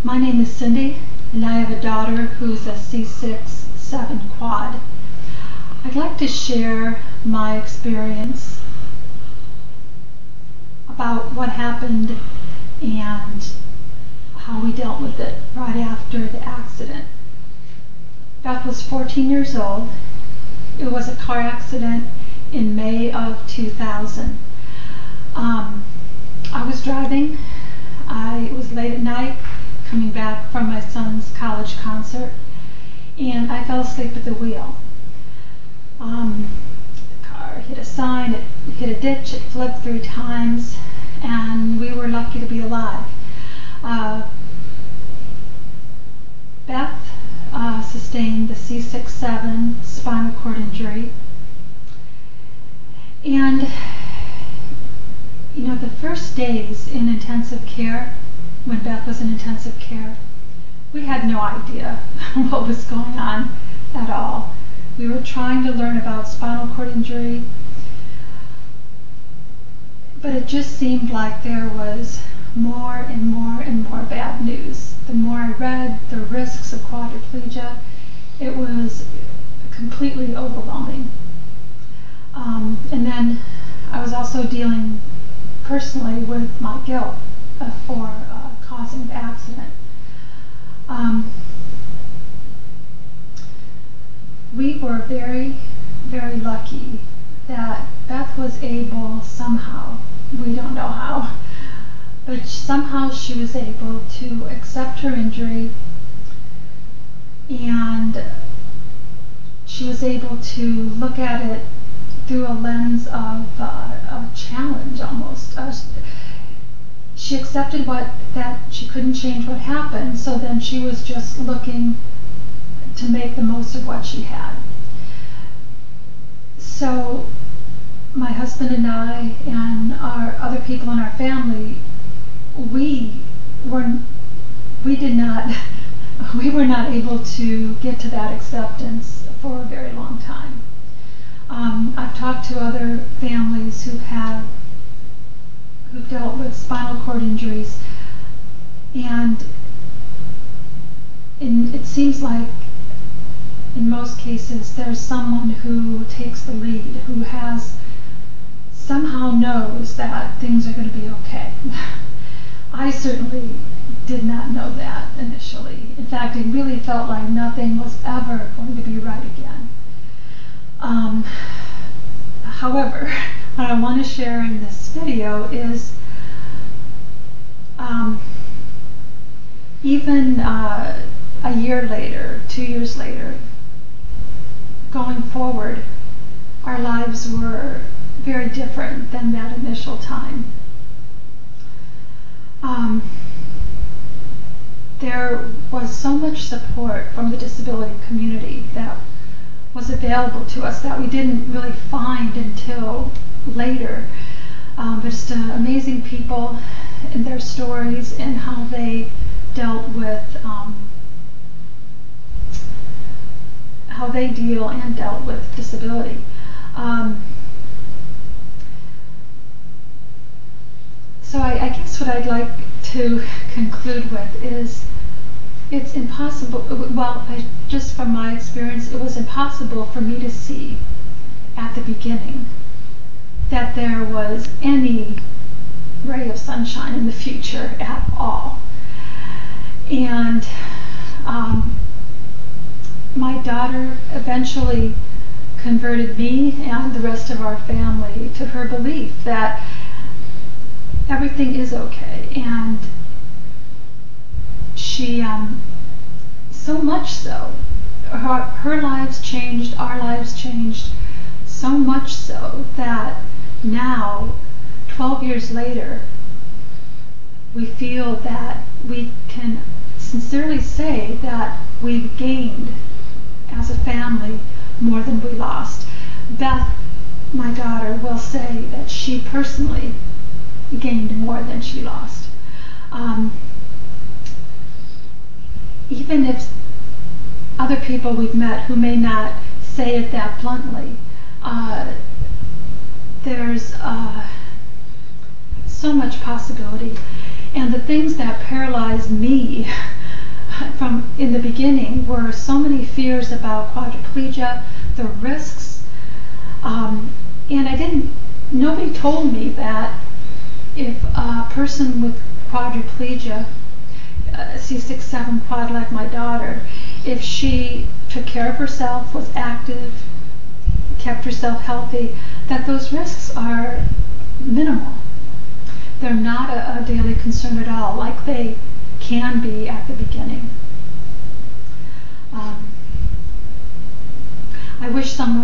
My name is Cindy, and I have a daughter who's a C6-7 quad. I'd like to share my experience about what happened and how we dealt with it right after the accident. Beth was 14 years old. It was a car accident in May of 2000. I was driving. It was late at night, coming back from my son's college concert, and I fell asleep at the wheel. The car hit a sign, it hit a ditch, it flipped 3 times, and we were lucky to be alive. Beth sustained the C6-7 spinal cord injury, and the first days in intensive care, when Beth was in intensive care, we had no idea what was going on at all. We were trying to learn about spinal cord injury, but it just seemed like there was more and more and more bad news. The more I read the risks of quadriplegia, it was completely overwhelming. And then I was also dealing personally with my guilt for causing the accident. We were very, very lucky that Beth was able somehow, we don't know how, but somehow she was able to accept her injury, and she was able to look at it through a lens of a challenge almost. She accepted that she couldn't change what happened, so then she was just looking to make the most of what she had. So my husband and I and our other people in our family, we were not able to get to that acceptance for a very long time. I've talked to other families who've dealt with spinal cord injuries, and it seems like in most cases there's someone who takes the lead, who somehow knows that things are going to be okay. I certainly did not know that initially. In fact, it really felt like nothing was ever going to be right again. However, what I want to share in this video is even a year later, 2 years later, going forward, our lives were very different than that initial time. There was so much support from the disability community that was available to us that we didn't really find until later. But just amazing people and their stories and how they dealt with dealt with disability. So I guess what I'd like to conclude with is it's impossible, just from my experience, it was impossible for me to see at the beginning that there was any ray of sunshine in the future at all. And my daughter eventually converted me and the rest of our family to her belief that everything is okay, and she so much so, her lives changed, our lives changed, so much so that now, 12 years later, we feel that we can sincerely say that we've gained as a family more than we lost. Beth, my daughter, will say that she personally gained more than she lost. Even if other people we've met who may not say it that bluntly, there's so much possibility. And the things that paralyzed me from in the beginning were so many fears about quadriplegia, the risks, and nobody told me that if a person with quadriplegia, C6-7 quad like my daughter, if she took care of herself, was active, kept herself healthy, that those risks are minimal. They're not a daily concern at all, like they can be at the beginning. I wish someone